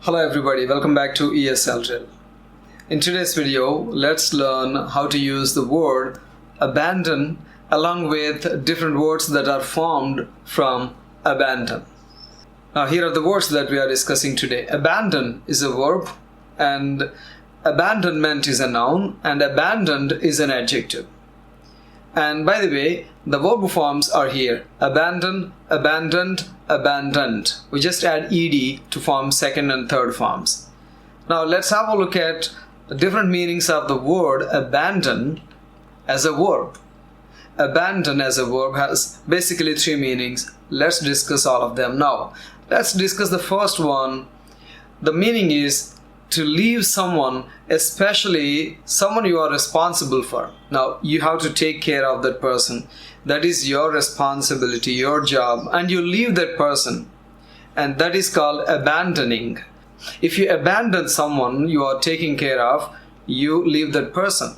Hello everybody, welcome back to ESL Drill. In today's video, let's learn how to use the word abandon along with different words that are formed from abandon. Now here are the words that we are discussing today. Abandon is a verb and abandonment is a noun and abandoned is an adjective. And by the way, the verb forms are here. Abandon, abandoned, abandoned. We just add ed to form second and third forms. Now let's have a look at the different meanings of the word abandon as a verb. Abandon as a verb has basically three meanings. Let's discuss all of them now. Let's discuss the first one. The meaning is to leave someone, especially someone you are responsible for. Now you have to take care of that person. That is your responsibility, your job, and you leave that person, and that is called abandoning. If you abandon someone you are taking care of, you leave that person.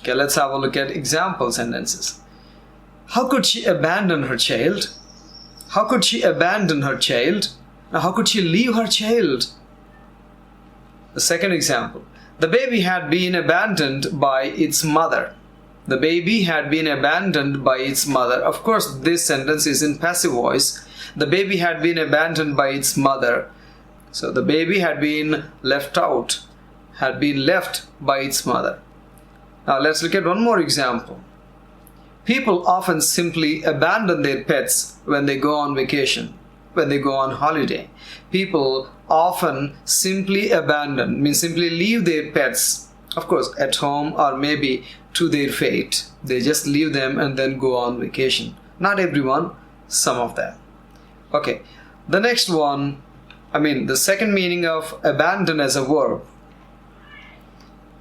Okay, let's have a look at example sentences. How could she abandon her child? How could she abandon her child? Now, how could she leave her child? The second example. The baby had been abandoned by its mother. The baby had been abandoned by its mother. Of course, this sentence is in passive voice. The baby had been abandoned by its mother. So the baby had been left out, had been left by its mother. Now let's look at one more example. People often simply abandon their pets when they go on vacation, when they go on holiday. People often simply abandon, means simply leave their pets, of course, at home or maybe to their fate. They just leave them and then go on vacation. Not everyone, some of them. Okay, the next one, the second meaning of abandon as a verb.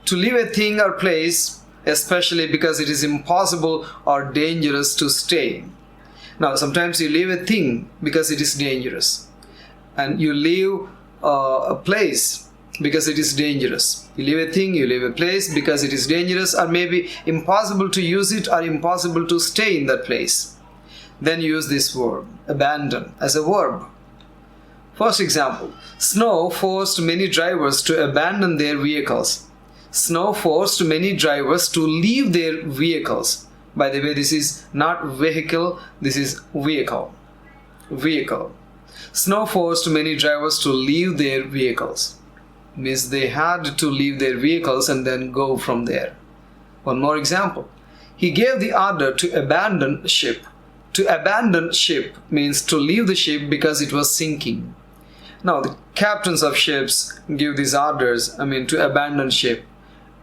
To leave a thing or place, especially because it is impossible or dangerous to stay. Now, sometimes you leave a thing because it is dangerous, and you leave a place because it is dangerous. You leave a thing, you leave a place because it is dangerous or maybe impossible to use it or impossible to stay in that place. Then use this verb, abandon, as a verb. First example, snow forced many drivers to abandon their vehicles. Snow forced many drivers to leave their vehicles. By the way, this is not vehicle, this is vehicle. Vehicle. Snow forced many drivers to leave their vehicles. Means they had to leave their vehicles and then go from there. One more example. He gave the order to abandon ship. To abandon ship means to leave the ship because it was sinking. Now the captains of ships give these orders, to abandon ship.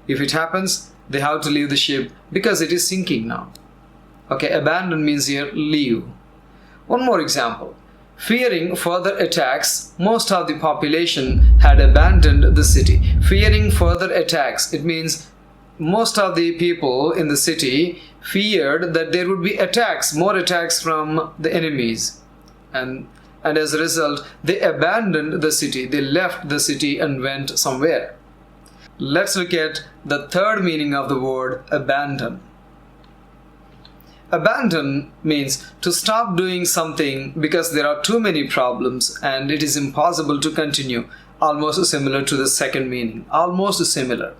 If it happens, they have to leave the ship because it is sinking now. Okay, abandon means here leave. One more example. Fearing further attacks, most of the population had abandoned the city. Fearing further attacks, it means most of the people in the city feared that there would be attacks, more attacks from the enemies. And as a result, they abandoned the city. They left the city and went somewhere. Let's look at the third meaning of the word abandon. Abandon means to stop doing something because there are too many problems and it is impossible to continue. Almost similar to the second meaning. Almost similar.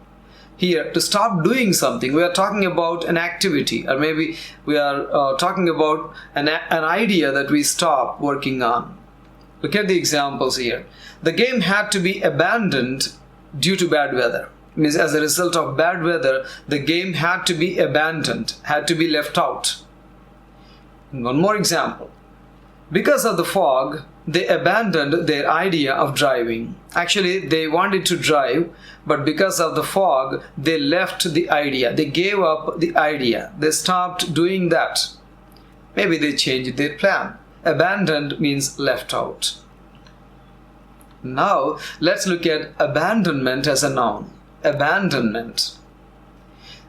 Here, to stop doing something, we are talking about an activity, or maybe we are talking about an idea that we stop working on. Look at the examples here. The game had to be abandoned due to bad weather. Means as a result of bad weather, the game had to be abandoned, had to be left out. One more example. Because of the fog, they abandoned their idea of driving. Actually, they wanted to drive, but because of the fog, they left the idea. They gave up the idea. They stopped doing that. Maybe they changed their plan. Abandoned means left out. Now, let's look at abandonment as a noun. Abandonment.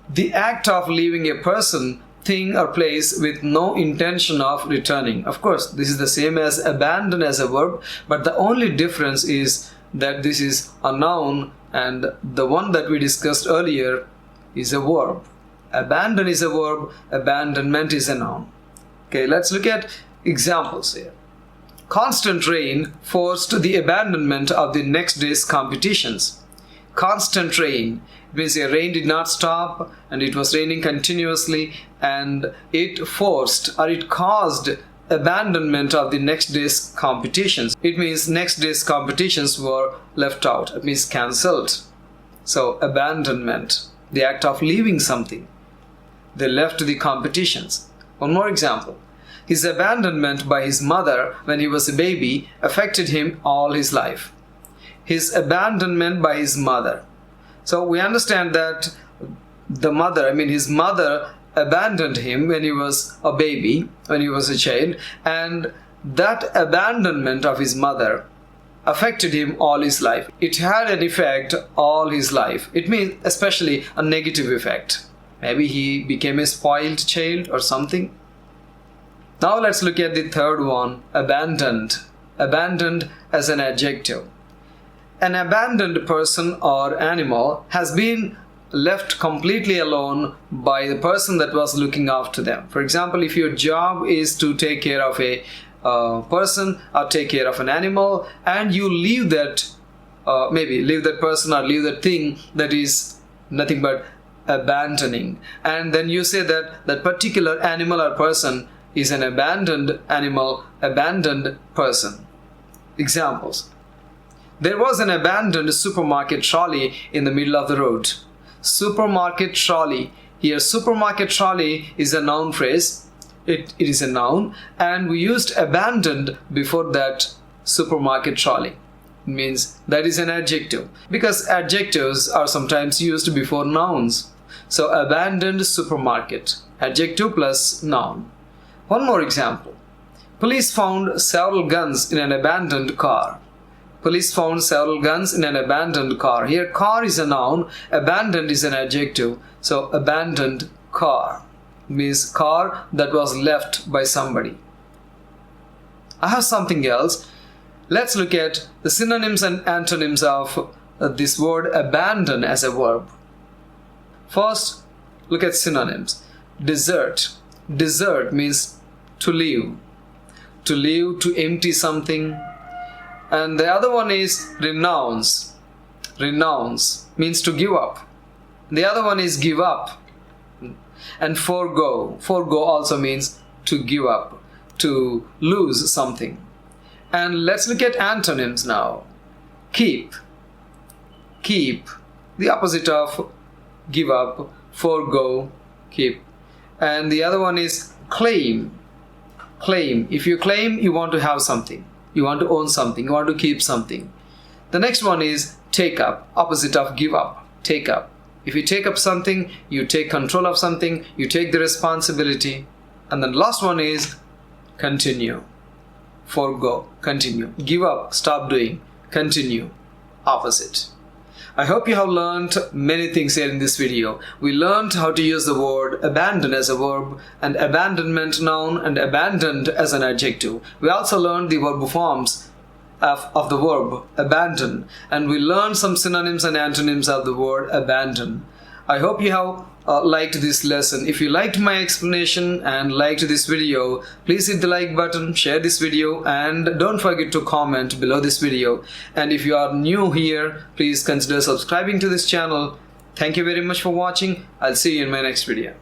The act of leaving a person, thing or place with no intention of returning. Of course, this is the same as abandon as a verb, but the only difference is that this is a noun and the one that we discussed earlier is a verb. Abandon is a verb, abandonment is a noun. Okay, let's look at examples here. Constant rain forced the abandonment of the next day's competitions. Constant rain means the rain did not stop and it was raining continuously, and it forced or it caused abandonment of the next day's competitions. It means next day's competitions were left out. It means cancelled. So abandonment, the act of leaving something. They left the competitions. One more example. His abandonment by his mother when he was a baby affected him all his life. His abandonment by his mother. So we understand that his mother abandoned him when he was a baby, when he was a child, and that abandonment of his mother affected him all his life. It had an effect all his life. It means especially a negative effect. Maybe he became a spoiled child or something. Now let's look at the third one, abandoned. Abandoned as an adjective. An abandoned person or animal has been left completely alone by the person that was looking after them. For example, if your job is to take care of a person or take care of an animal, and you leave that, leave that person or leave that thing, that is nothing but abandoning. And then you say that that particular animal or person is an abandoned animal, abandoned person. Examples. There was an abandoned supermarket trolley in the middle of the road. Supermarket trolley. Here, supermarket trolley is a noun phrase. It is a noun, and we used abandoned before that supermarket trolley. It means that is an adjective, because adjectives are sometimes used before nouns. So abandoned supermarket, adjective plus noun. One more example. Police found several guns in an abandoned car. Police found several guns in an abandoned car. Here, car is a noun, abandoned is an adjective. So abandoned car means car that was left by somebody. I have something else. Let's look at the synonyms and antonyms of this word abandon as a verb. First, look at synonyms. Desert. Desert means to leave. To leave, to empty something. And the other one is renounce. Renounce means to give up. The other one is give up. And forego. Forego also means to give up, to lose something. And let's look at antonyms now. Keep. Keep. The opposite of give up, forego, keep. And the other one is claim. Claim. If you claim, you want to have something. You want to own something. You want to keep something. The next one is take up. Opposite of give up. Take up. If you take up something, you take control of something. You take the responsibility. And then last one is continue. Forgo. Continue. Give up. Stop doing. Continue. Opposite. I hope you have learned many things here in this video. We learned how to use the word abandon as a verb, and abandonment noun, and abandoned as an adjective. We also learned the verb forms of the verb abandon, and we learned some synonyms and antonyms of the word abandon. I hope you have liked this lesson. If you liked my explanation and liked this video, please hit the like button, share this video, and don't forget to comment below this video. And if you are new here, please consider subscribing to this channel. Thank you very much for watching. I'll see you in my next video.